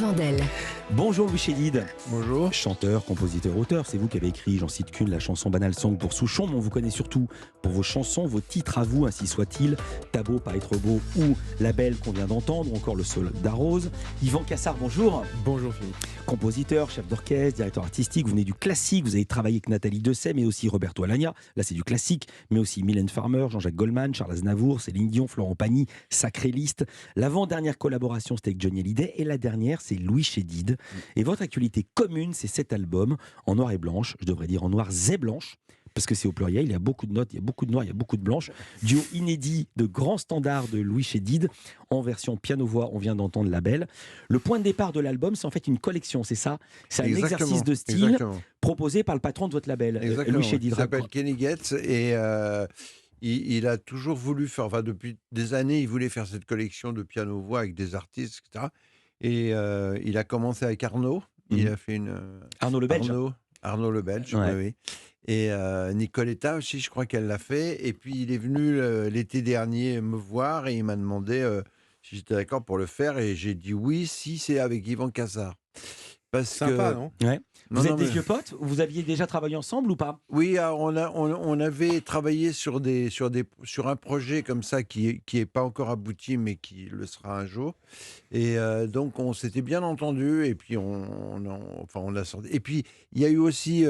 Vandel. Bonjour Louis Chédid. Bonjour. Chanteur, compositeur, auteur, c'est vous qui avez écrit, j'en cite qu'une, la chanson Banal Song pour Souchon, mais on vous connaît surtout pour vos chansons, vos titres à vous, ainsi soit-il, T'as beau pas être beau ou La Belle qu'on vient d'entendre, ou encore Le Soldat Rose. Yvan Cassard, bonjour. Bonjour Philippe. Compositeur, chef d'orchestre, directeur artistique, vous venez du classique, vous avez travaillé avec Nathalie Dessay, mais aussi Roberto Alagna, là c'est du classique, mais aussi Mylène Farmer, Jean-Jacques Goldman, Charles Aznavour, Céline Dion, Florent Pagny, sacrée liste. L'avant-dernière collaboration c'était avec Johnny Hallyday, et la dernière c'est Louis Chédid. Et votre actualité commune, c'est cet album en noir et blanche, je devrais dire en noir et blanche, parce que c'est au pluriel, il y a beaucoup de notes, il y a beaucoup de noir, il y a beaucoup de blanche. Duo inédit de grands standards de Louis Chédid, en version piano-voix, on vient d'entendre La Belle. Le point de départ de l'album, c'est en fait une collection, c'est ça? C'est un exercice de style proposé par le patron de votre label, Louis Chédid. Il s'appelle Kenny Getz et il a toujours voulu faire, enfin depuis des années, il voulait faire cette collection de piano-voix avec des artistes, etc. Et il a commencé avec Arnaud. Il a fait une... Arnaud le Belge. Arnaud le Belge, Ouais. oui. Et Nicoletta aussi, je crois qu'elle l'a fait. Et puis il est venu l'été dernier me voir et il m'a demandé si j'étais d'accord pour le faire. Et j'ai dit oui, si c'est avec Yvan Cassard. Parce Sympa, que... non? Ouais. Vous Non, êtes non, des mais- vieux potes? Vous aviez déjà travaillé ensemble ou pas? Oui, alors on avait travaillé sur un projet comme ça qui est pas encore abouti, mais qui le sera un jour. Et donc on s'était bien entendu. Et puis on a sorti. Et puis il y a eu aussi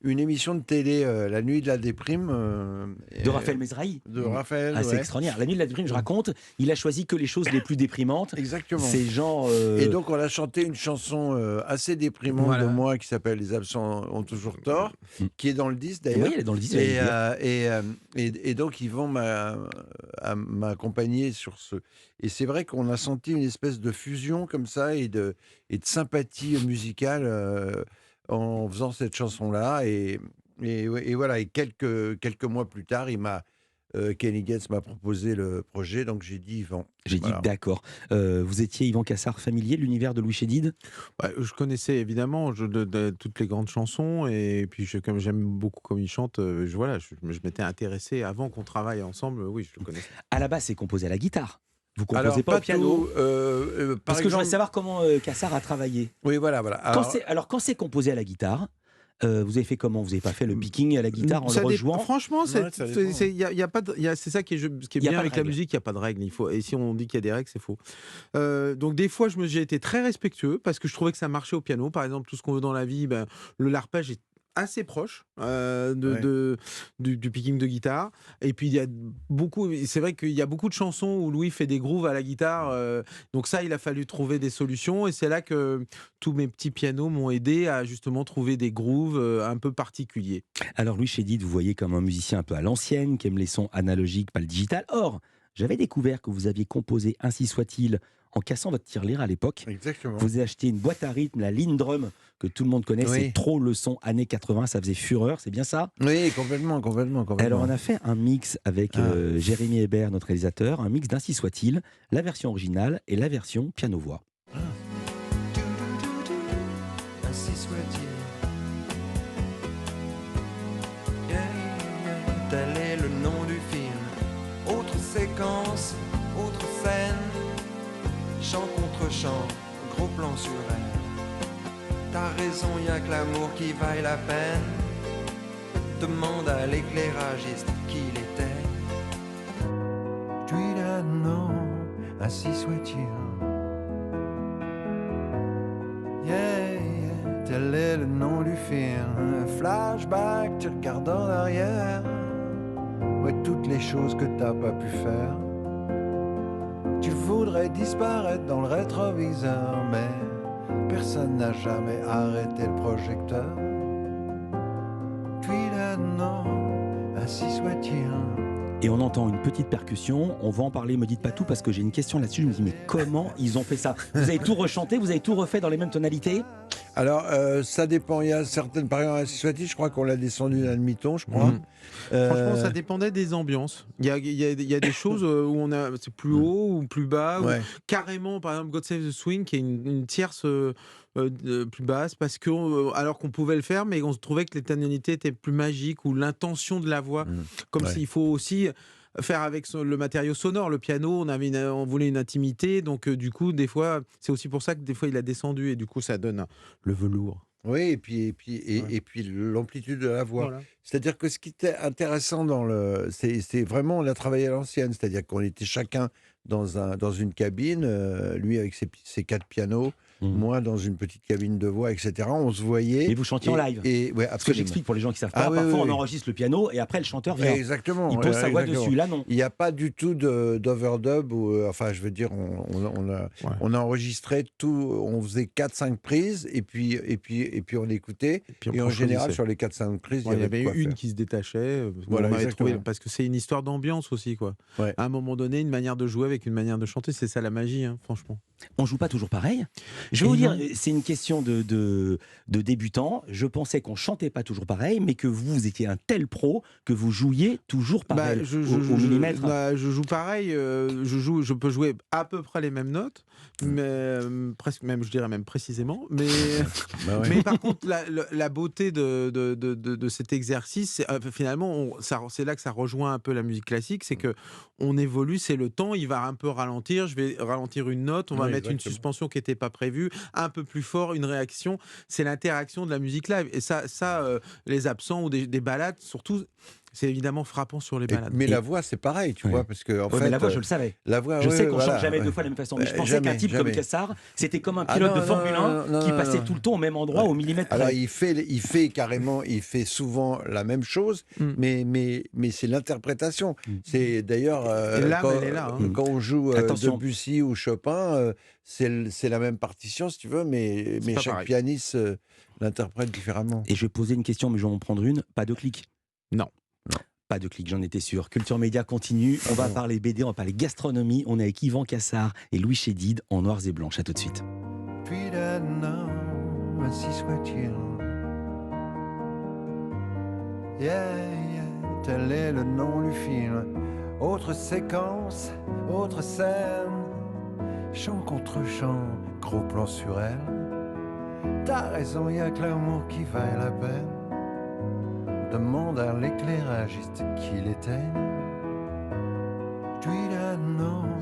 une émission de télé, La Nuit de la Déprime, De Raphaël Mesrahi. de Raphaël. Ah, c'est ouais. extraordinaire. La Nuit de la Déprime, je raconte, il a choisi que les choses les plus déprimantes. Exactement. Ces gens. Et donc, on a chanté une chanson assez déprimante Voilà. de moi qui s'appelle Les absents ont toujours tort, qui est dans le disque Oui, d'ailleurs. elle est dans le disque. Et donc, Yvan m'a accompagné sur ce. Et c'est vrai qu'on a senti une espèce de fusion comme ça et de sympathie musicale en faisant cette chanson-là. Et voilà. Et quelques mois plus tard, Kenny Getz m'a proposé le projet, donc j'ai dit Yvan. J'ai Voilà. dit d'accord. Vous étiez Yvan Cassard familier de l'univers de Louis Chédid? Bah, je connaissais évidemment de toutes les grandes chansons et puis comme j'aime beaucoup comme il chante, je m'étais intéressé avant qu'on travaille ensemble. Oui, je le connaissais. À la base, c'est composé à la guitare. Vous composez Alors, pas au piano. tout, par Parce que je voudrais exemple- savoir comment Cassard a travaillé. Oui, voilà. Quand c'est composé à la guitare, vous avez fait comment? Vous n'avez pas fait le picking à la guitare en Ça le dé- rejouant? Franchement, Ouais, ça dépend. c'est ça qui est Il y a bien pas de avec la règle. musique, il n'y a pas de règle. Et si on dit qu'il y a des règles, c'est faux. Donc des fois, j'ai été très respectueux parce que je trouvais que ça marchait au piano. Par exemple, Tout ce qu'on veut dans la vie, le l'arpège est assez proche du picking de guitare. Et puis c'est vrai qu'il y a beaucoup de chansons où Louis fait des grooves à la guitare. Donc ça, il a fallu trouver des solutions. Et c'est là que tous mes petits pianos m'ont aidé à justement trouver des grooves un peu particuliers. Alors Louis Chédid, vous voyez comme un musicien un peu à l'ancienne, qui aime les sons analogiques, pas le digital. Or, j'avais découvert que vous aviez composé Ainsi soit-il en cassant votre tirelire à l'époque. Exactement. Vous avez acheté une boîte à rythme, la Lindrum, que tout le monde connaît. Oui. C'est trop le son années 80, ça faisait fureur, c'est bien ça? Oui, complètement. Alors on a fait un mix avec Jérémy Hébert, notre réalisateur, un mix d'Ainsi soit-il, la version originale et la version piano-voix. Ainsi soit-il. Yeah, yeah, tel est le nom du film. Autre séquence, autre scène. Chant contre chant, gros plan sur elle. T'as raison, y a que l'amour qui vaille la peine. Demande à l'éclairagiste qui il était. Tu là non, ainsi soit-il. Yeah, yeah, tel est le nom du film. Un flashback, tu regardes en arrière. Ouais, toutes les choses que t'as pas pu faire. Tu voudrais disparaître dans le rétroviseur, mais personne n'a jamais arrêté le projecteur. Puis là, non, ainsi soit-il. Et on entend une petite percussion, on va en parler, me dites pas tout parce que j'ai une question là-dessus, je me dis mais comment ils ont fait ça? Vous avez tout rechanté, vous avez tout refait dans les mêmes tonalités? Alors, ça dépend. Il y a certaines, par exemple, Ainsi soit-il, je crois qu'on l'a descendu d'un demi-ton, je crois. Franchement, ça dépendait des ambiances. Il y a des choses où c'est plus haut ou plus bas. Ou Ouais. carrément, par exemple, God Save the Swing, qui est une tierce plus basse, parce que, alors qu'on pouvait le faire, mais on se trouvait que les tonalités étaient plus magiques ou l'intention de la voix. Comme Ouais. s'il faut aussi faire avec le matériau sonore, le piano. On voulait une intimité, donc du coup, des fois, c'est aussi pour ça que des fois il a descendu et du coup, ça donne le velours. Oui, et puis l'amplitude de la voix. Voilà. C'est-à-dire que ce qui était intéressant c'est vraiment on a travaillé à l'ancienne, c'est-à-dire qu'on était chacun dans une cabine, lui avec ses 4 pianos, moi dans une petite cabine de voix, etc. On se voyait. Et vous chantiez en live. Et ouais, Parce que absolument. j'explique pour les gens qui ne savent pas, Oui, parfois oui, on enregistre le piano et après le chanteur vient. Exactement. Il pose sa voix exactement. dessus, là non. Il n'y a pas du tout d'overdub, enfin je veux dire, on a enregistré tout, on faisait 4-5 prises, et puis on écoutait, et en général sur les 4-5 prises, Il y avait de quoi une faire. qui se détachait, Voilà, on avait exactement. trouvé, parce que c'est une histoire d'ambiance aussi, quoi. Ouais. À un moment donné, une manière de jouer avec une manière de chanter, c'est ça la magie, hein, franchement. On joue pas toujours pareil. Je vais Et vous dire, non. c'est une question de débutant. Je pensais qu'on chantait pas toujours pareil, mais que vous étiez un tel pro que vous jouiez toujours pareil, au millimètre. Je joue pareil, je peux jouer à peu près les mêmes notes, mais presque même, je dirais même précisément. Mais, Bah ouais. mais par contre, la beauté de cet exercice, finalement, c'est là que ça rejoint un peu la musique classique, c'est que on évolue, c'est le temps, il va un peu ralentir, je vais ralentir une note, on va Oui, mettre une exactement. suspension qui n'était pas prévue, un peu plus fort, une réaction. C'est l'interaction de la musique live. Et ça les absents ou des ballades, surtout, c'est évidemment frappant sur les balades. Mais la voix, c'est pareil, tu Ouais. vois, parce que en Ouais, fait, mais la voix, je le savais. la voix, Je ouais, sais qu'on voilà, chante jamais ouais. deux fois de la même façon. Mais je pensais Jamais, qu'un type comme jamais. Cassard, c'était comme un Ah pilote non, de non, Formule 1 non, qui non, passait non. tout le temps au même endroit, Ouais. au millimètre Alors près. il fait carrément, il fait souvent la même chose, mais c'est l'interprétation. C'est d'ailleurs Et l'âme, elle est là, hein. quand on joue Attention. Debussy ou Chopin, c'est la même partition si tu veux, mais pas chaque pareil. pianiste l'interprète différemment. Et je vais poser une question, mais je vais en prendre une. Pas de clic. Non. Pas de clic, j'en étais sûr. Culture Média continue. On va parler BD, on va parler gastronomie. On est avec Yvan Cassard et Louis Chédid en Noirs et Blanches. À tout de suite. Puis d'un homme, ainsi soit-il. Yeah, yeah, tel est le nom du film. Autre séquence, autre scène. Chant contre chant, gros plan sur elle. T'as raison, y a que l'amour qui vaille la peine. Demande à l'éclairagiste qu'il éteigne. Puis d'un homme.